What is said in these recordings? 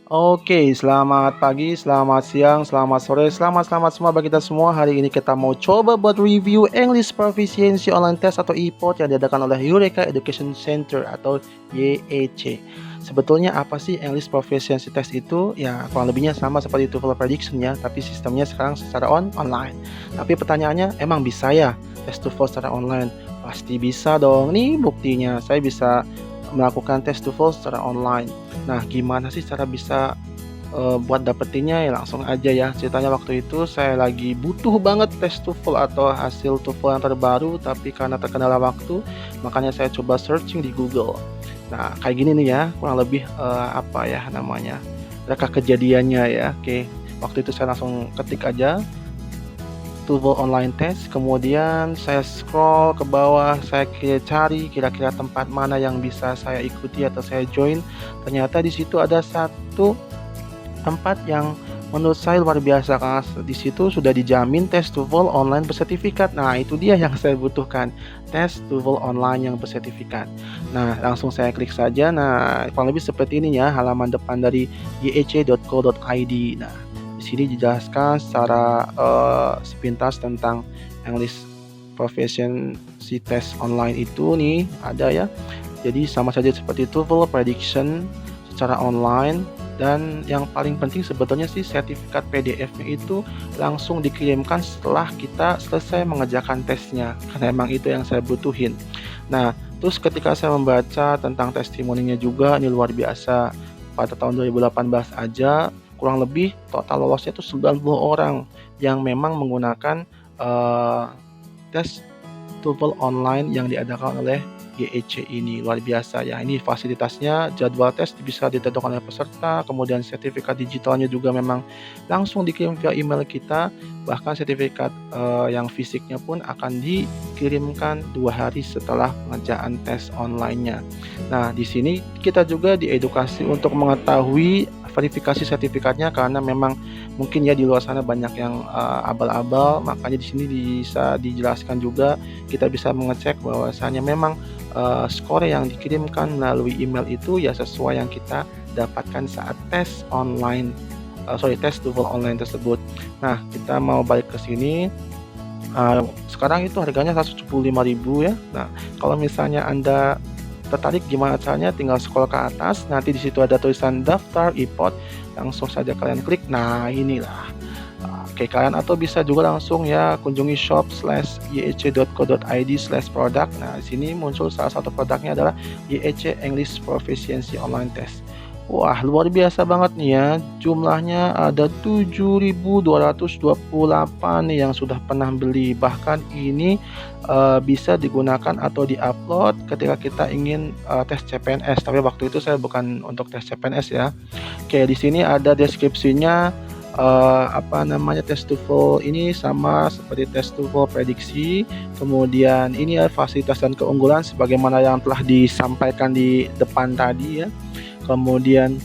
Oke, selamat pagi, selamat siang, selamat sore, selamat semua bagi kita semua. Hari ini kita mau coba buat review English Proficiency Online Test atau EPOT yang diadakan oleh Eureka Education Center atau YEC. Sebetulnya apa sih English Proficiency Test itu? Ya, kurang lebihnya sama seperti TOEFL Prediction ya, tapi sistemnya sekarang secara online. Tapi pertanyaannya, emang bisa ya tes TOEFL secara online? Pasti bisa dong. Nih buktinya, saya bisa melakukan tes TOEFL secara online. Nah, gimana sih cara bisa, buat dapetinnya? Ya langsung aja ya, ceritanya waktu itu saya lagi butuh banget tes TOEFL atau hasil TOEFL yang terbaru, tapi karena terkendala waktu, makanya saya coba searching di Google. Nah, kayak gini nih ya, kurang lebih, apa ya namanya, reka kejadiannya ya, oke. Waktu itu saya langsung ketik aja TOEFL online test, kemudian saya scroll ke bawah, saya cari kira-kira tempat mana yang bisa saya ikuti atau saya join. Ternyata di situ ada satu tempat yang menurut saya luar biasa, karena di situ sudah dijamin tes TOEFL online bersertifikat. Nah, itu dia yang saya butuhkan, tes TOEFL online yang bersertifikat. Nah, langsung saya klik saja. Nah, kurang lebih seperti ini ya halaman depan dari yec.co.id. Nah, di sini dijelaskan secara sepintas tentang English Proficiency Test online itu nih, ada ya. Jadi sama saja seperti TOEFL Prediction secara online, dan yang paling penting sebetulnya sih sertifikat PDF-nya itu langsung dikirimkan setelah kita selesai mengerjakan tesnya, karena emang itu yang saya butuhin. Nah, terus ketika saya membaca tentang testimoninya juga, ini luar biasa. Pada tahun 2018 aja kurang lebih total lolosnya itu 90 orang yang memang menggunakan tes TOEFL online yang diadakan oleh YEC ini. Luar biasa ya, ini fasilitasnya, jadwal tes bisa ditentukan oleh peserta, kemudian sertifikat digitalnya juga memang langsung dikirim via email kita, bahkan sertifikat yang fisiknya pun akan dikirimkan 2 hari setelah pengerjaan tes online-nya. Nah, di sini kita juga diedukasi untuk mengetahui verifikasi sertifikatnya, karena memang mungkin ya di luar sana banyak yang abal-abal, makanya di sini bisa dijelaskan juga, kita bisa mengecek bahwasanya memang skor yang dikirimkan melalui email itu ya sesuai yang kita dapatkan saat tes online, tes TOEFL online tersebut. Nah, kita mau balik ke sini. Sekarang itu harganya 175.000 ya. Nah, kalau misalnya Anda tertarik gimana caranya, tinggal scroll ke atas, nanti di situ ada tulisan daftar EPOT, langsung saja kalian klik. Nah, inilah. Oke, kalian atau bisa juga langsung ya kunjungi shop/yec.co.id/product. Nah, di sini muncul salah satu produknya adalah YEC English Proficiency Online Test. Wah, luar biasa banget nih ya. Jumlahnya ada 7.228 nih yang sudah pernah beli. Bahkan ini bisa digunakan atau diupload ketika kita ingin tes CPNS. Tapi waktu itu saya bukan untuk tes CPNS ya. Oke, di sini ada deskripsinya, tes TOEFL ini sama seperti tes TOEFL prediksi. Kemudian ini ya fasilitas dan keunggulan sebagaimana yang telah disampaikan di depan tadi ya. Kemudian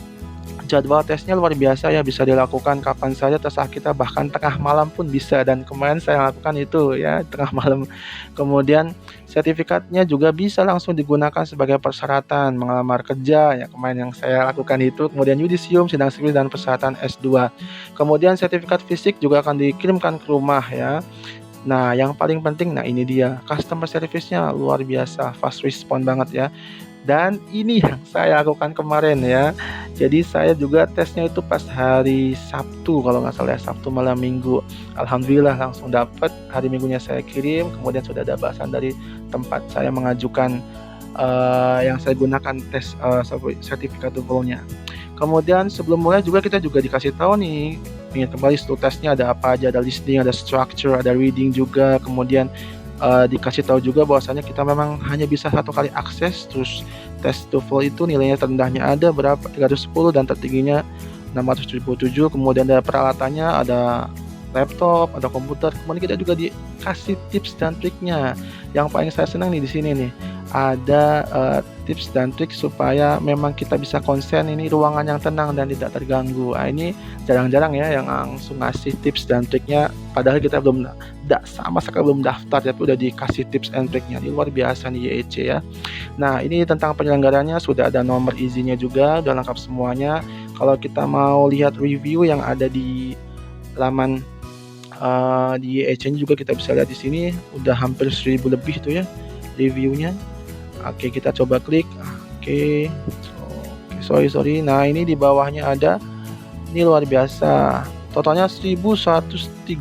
jadwal tesnya luar biasa ya, bisa dilakukan kapan saja terserah kita, bahkan tengah malam pun bisa, dan kemarin saya lakukan itu ya tengah malam. Kemudian sertifikatnya juga bisa langsung digunakan sebagai persyaratan mengelamar kerja ya, kemarin yang saya lakukan itu. Kemudian yudisium, sidang skripsi, dan persyaratan S2. Kemudian sertifikat fisik juga akan dikirimkan ke rumah ya. Nah, yang paling penting, nah ini dia, customer service-nya luar biasa, fast respon banget ya. Dan ini yang saya lakukan kemarin ya. Jadi saya juga tesnya itu pas hari Sabtu kalau nggak salah ya, Sabtu malam Minggu. Alhamdulillah langsung dapat, hari Minggunya saya kirim, kemudian sudah ada balasan dari tempat saya mengajukan yang saya gunakan tes sertifikat TOEFL-nya. Kemudian sebelum mulai juga kita juga dikasih tahu nih, ingin kembali seluruh tesnya ada apa aja, ada listening, ada structure, ada reading juga, kemudian dikasih tahu juga bahwasanya kita memang hanya bisa 1 kali akses. Terus tes TOEFL itu nilainya terendahnya ada berapa, 310, dan tertingginya 677. Kemudian ada peralatannya, ada laptop, ada komputer. Kemudian kita juga dikasih tips dan triknya. Yang paling saya senang nih di sini nih, ada tips dan trik supaya memang kita bisa konsen, ini ruangan yang tenang dan tidak terganggu. Ini jarang-jarang ya yang langsung ngasih tips dan triknya, padahal kita sama sekali belum daftar, tapi udah dikasih tips and triknya. Ini luar biasa nih YEC ya. Nah, ini tentang penyelenggaranya, sudah ada nomor izinnya juga, udah lengkap semuanya. Kalau kita mau lihat review yang ada di laman di Echange juga kita bisa lihat di sini udah hampir 1000 lebih tuh ya reviewnya. Oke, kita coba klik. Oke. Sorry. Nah, ini di bawahnya ada. Ini luar biasa. Totalnya 1132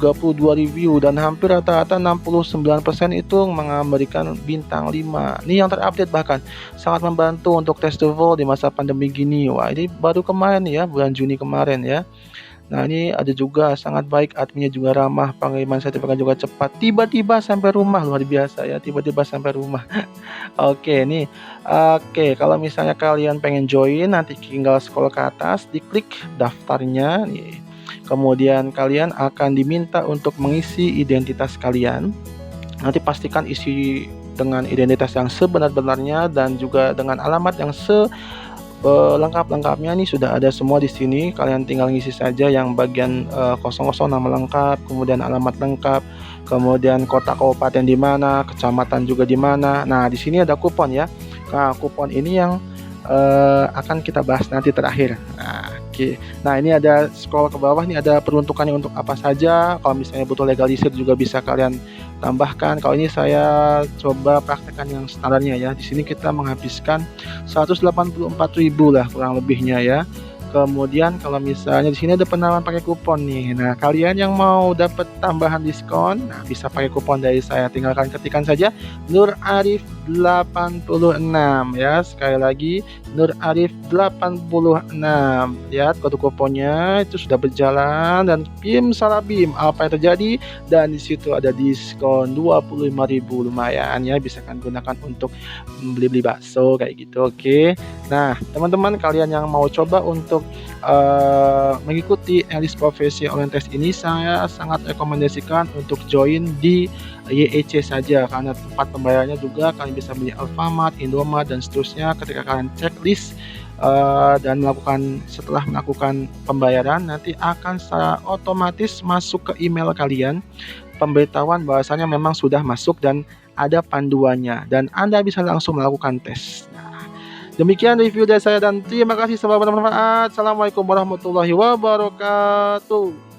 review dan hampir rata-rata 69% itu memberikan bintang 5. Ini yang terupdate bahkan sangat membantu untuk festival di masa pandemi gini. Wah, ini baru kemarin ya, bulan Juni kemarin ya. Nah, ini ada juga sangat baik, adminnya juga ramah, pengiriman sertifikat juga cepat, tiba-tiba sampai rumah, luar biasa ya, tiba-tiba sampai rumah. Oke, nih. Oke, kalau misalnya kalian pengen join, nanti tinggal scroll ke atas, diklik daftarnya nih. Kemudian kalian akan diminta untuk mengisi identitas kalian. Nanti pastikan isi dengan identitas yang sebenar-benarnya dan juga dengan alamat yang lengkap-lengkapnya nih sudah ada semua di sini. Kalian tinggal ngisi saja yang bagian 00 nama lengkap, kemudian alamat lengkap, kemudian kota kabupaten di mana, kecamatan juga di mana. Nah, di sini ada kupon ya. Nah, kupon ini yang akan kita bahas nanti terakhir. Nah, oke. Nah, ini ada scroll ke bawah nih ada peruntukannya untuk apa saja. Kalau misalnya butuh legalisir juga bisa kalian tambahkan. Kalau ini saya coba praktekkan yang standarnya ya. Di sini kita menghabiskan 184.000 lah kurang lebihnya ya. Kemudian kalau misalnya di sini ada penawaran pakai kupon nih. Nah, kalian yang mau dapat tambahan diskon, nah bisa pakai kupon dari saya. Tinggal kalian ketikkan saja Nur Arif 86 ya. Sekali lagi Nur Arif 86. Lihat kode kuponnya itu sudah berjalan dan bim salah bim. Apa yang terjadi? Dan di situ ada diskon 25.000 lumayan ya, bisa kalian gunakan untuk beli-beli bakso kayak gitu. Oke. Nah, teman-teman kalian yang mau coba untuk mengikuti English Profession Online Test ini, saya sangat rekomendasikan untuk join di YEC saja karena tempat pembayarannya juga kalian bisa beli Alfamart, Indomart dan seterusnya. Ketika kalian checklist dan setelah melakukan pembayaran nanti akan secara otomatis masuk ke email kalian pemberitahuan bahwasanya memang sudah masuk dan ada panduannya dan Anda bisa langsung melakukan tes. Demikian review dari saya dan terima kasih, semoga bermanfaat. Assalamualaikum warahmatullahi wabarakatuh.